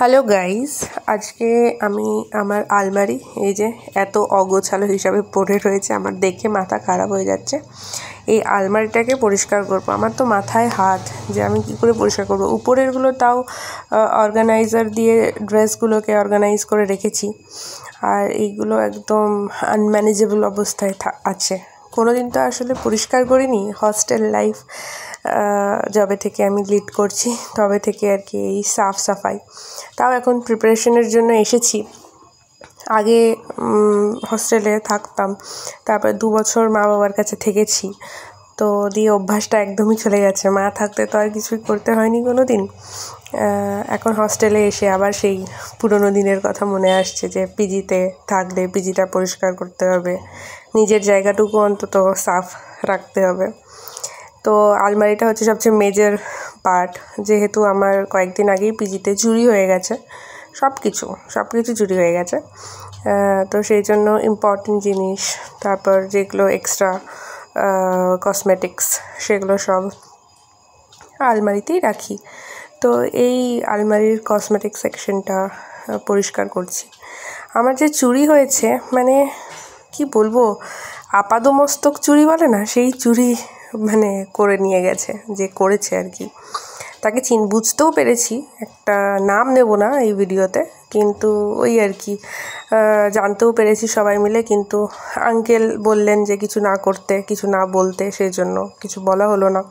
Hello guys, আজকে আমি আমার আলমারি এই যে এত অগোছালো হিসাবে পড়ে রয়েছে, আমার দেখে মাথা খারাপ হয়ে যাচ্ছে। এই আলমারিটাকে পরিষ্কার করব। আমার তো মাথায় হাত যে আমি কি করে পরিষ্কার করব। উপরেরগুলো তাও অর্গানাইজার দিয়ে ড্রেসগুলোকে অর্গানাইজ করে রেখেছি, আর এইগুলো একদম আনম্যানেজেবল অবস্থায় আছে। কোনো দিন তো আসলে পরিষ্কার করিনি। হস্টেল লাইফ যবে থেকে আমি লিড করছি তবে থেকে আর কি এই সাফ সাফাই। তাও এখন প্রিপারেশনের জন্য এসেছি। আগে হস্টেলে থাকতাম, তারপর 2 বছর মা বাবার কাছে থেকেছি, তো দিয়ে অভ্যাসটা একদমই চলে গেছে। মা থাকতে তো আর কিছুই করতে হয়নি কোনো দিন। এখন হস্টেলে এসে আবার সেই পুরনো দিনের কথা মনে আসছে যে পিজিতে থাকলে পিজিটা পরিষ্কার করতে হবে, নিজের জায়গাটুকু অন্তত সাফ রাখতে হবে। তো আলমারিটা হচ্ছে সবচেয়ে মেজর পার্ট, যেহেতু আমার কয়েকদিন আগেই পিজিতে চুরি হয়ে গেছে, সব কিছু চুরি হয়ে গেছে। তো সেই জন্য ইম্পর্টেন্ট জিনিস, তারপর যেগুলো এক্সট্রা কসমেটিক্স, সেগুলো সব আলমারিতেই রাখি। তো এই আলমারির কসমেটিক সেকশনটা পরিষ্কার করছি। আমার যে চুরি হয়েছে, মানে কি বলবো, আপাদমস্তক চুরি বলে না, সেই চুরি মানে করে নিয়ে গেছে যে করেছে আর কি। তাকে বুঝতেও পেরেছি, একটা নাম নেব না এই ভিডিওতে, কিন্তু ওই আর কি জানতেও পেরেছি সবাই মিলে। কিন্তু আঙ্কেল বললেন যে কিছু না করতে, কিছু না বলতে, সেই জন্য কিছু বলা হলো না।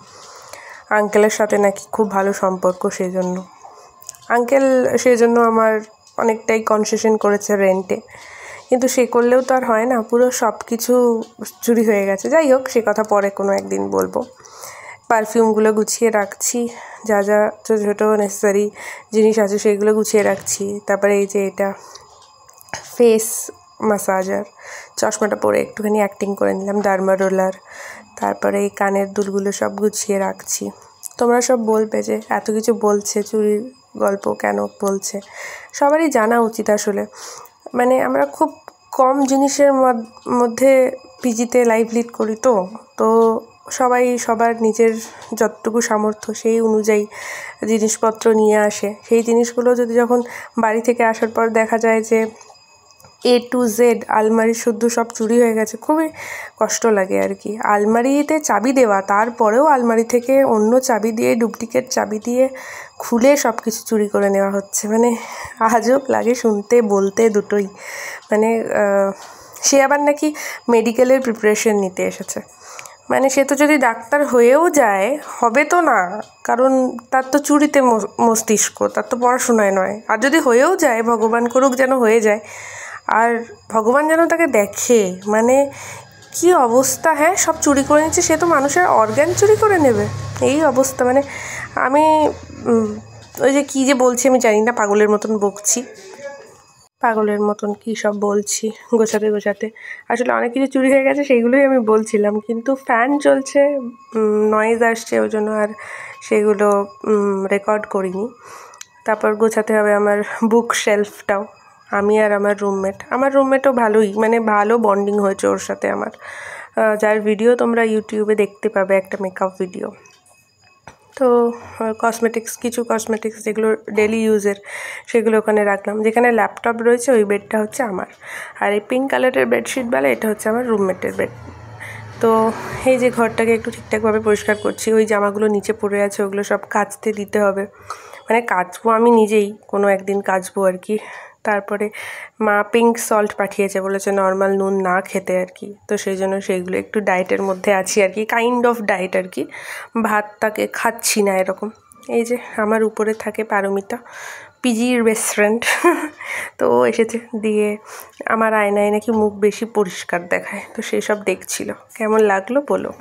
আঙ্কেলের সাথে নাকি খুব ভালো সম্পর্ক, সেই জন্য আঙ্কেল আমার অনেকটাই কনসেশন করেছে রেন্টে, কিন্তু সে করলেও তো আর হয় না, পুরো সব কিছু চুরি হয়ে গেছে। যাই হোক, সে কথা পরে কোনো একদিন বলবো। পারফিউমগুলো গুছিয়ে রাখছি, যা যা ছোটো ছোটো নেসেসারি জিনিস আছে সেগুলো গুছিয়ে রাখছি। তারপরে এই যে এটা ফেস ম্যাসাজার, চশমাটা পরে একটুখানি অ্যাক্টিং করে নিলাম, ডার্মা রোলার। তারপরে এই কানের দুলগুলো সব গুছিয়ে রাখছি। তোমরা সব বলবে যে এত কিছু বলছে, চুরির গল্প কেন বলছে। সবারই জানা উচিত আসলে, মানে আমরা খুব কম জিনিসের মধ্যে পিজিতে লাইফ লিড করি, তো সবাই সবার নিজের যতটুকু সামর্থ্য সেই অনুযায়ী জিনিসপত্র নিয়ে আসে। সেই জিনিসগুলো যদি যখন বাড়ি থেকে আসার পর দেখা যায় যে A to Z আলমারি শুদ্ধ সব চুরি হয়ে গেছে, খুবই কষ্ট লাগে আর কি। আলমারিতে চাবি দেওয়া, তারপরেও আলমারি থেকে অন্য চাবি দিয়ে, ডুপ্লিকেট চাবি দিয়ে খুলে সব কিছু চুরি করে নেওয়া হচ্ছে। মানে আজব লাগে শুনতে বলতে দুটোই। মানে সে আবার নাকি মেডিকেলের প্রিপারেশন নিতে এসেছে। মানে সে তো যদি ডাক্তার হয়েও যায়, হবে তো না, কারণ তার তো চুরিতে মস্তিষ্ক, তার তো পড়াশোনায় নয়। আর যদি হয়েও যায়, ভগবান করুক যেন হয়ে যায়, আর ভগবান যেন তাকে দেখে, মানে কি অবস্থা। হ্যাঁ, সব চুরি করে নিচ্ছে, সে তো মানুষের অর্গ্যান চুরি করে নেবে, এই অবস্থা। মানে আমি ওই যে কী যে বলছি আমি জানি না, পাগলের মতন বকছি, পাগলের মতন কী সব বলছি গোছাতে। আসলে অনেক কিছু চুরি হয়ে গেছে, সেইগুলোই আমি বলছিলাম, কিন্তু ফ্যান চলছে, নয়েজ আসছে, ওই জন্য আর সেগুলো রেকর্ড করিনি। তারপর গোছাতে হবে আমার বুক শেলফটাও। আমি আর আমার রুমমেটও ভালোই, মানে ভালো বন্ডিং হয়েছে ওর সাথে আমার, যার ভিডিও তোমরা ইউটিউবে দেখতে পাবে, একটা মেকআপ ভিডিও। তো কিছু কসমেটিক্স যেগুলো ডেলি ইউজের, সেগুলো ওখানে রাখলাম। যেখানে ল্যাপটপ রয়েছে ওই বেডটা হচ্ছে আমার, আর এই পিঙ্ক কালারের বেডশিটওয়ালা এটা হচ্ছে আমার রুমমেটের বেড। তো এই যে ঘরটাকে একটু ঠিকঠাকভাবে পরিষ্কার করছি। ওই জামাগুলো নিচে পড়ে আছে, ওগুলো সব কাচতে দিতে হবে, মানে কাচবো আমি নিজেই, কোনো একদিন কাচবো আর কি। তারপরে মা পিঙ্ক সল্ট পাঠিয়েছে, বলেছে নর্মাল নুন না খেতে আর কি, তো সেই জন্য সেইগুলো একটু ডায়েটের মধ্যে আছি আর কি, কাইন্ড অফ ডায়েট আর কি, ভাতটাকে খাচ্ছি না এরকম। এই যে আমার উপরে থাকে পারমিতা, পিজির বেস্ট ফ্রেন্ড, তো ও এসেছে, দিয়ে আমার আয়নায় নাকি মুখ বেশি পরিষ্কার দেখায়, তো সেই সব দেখছিল। কেমন লাগলো বলো।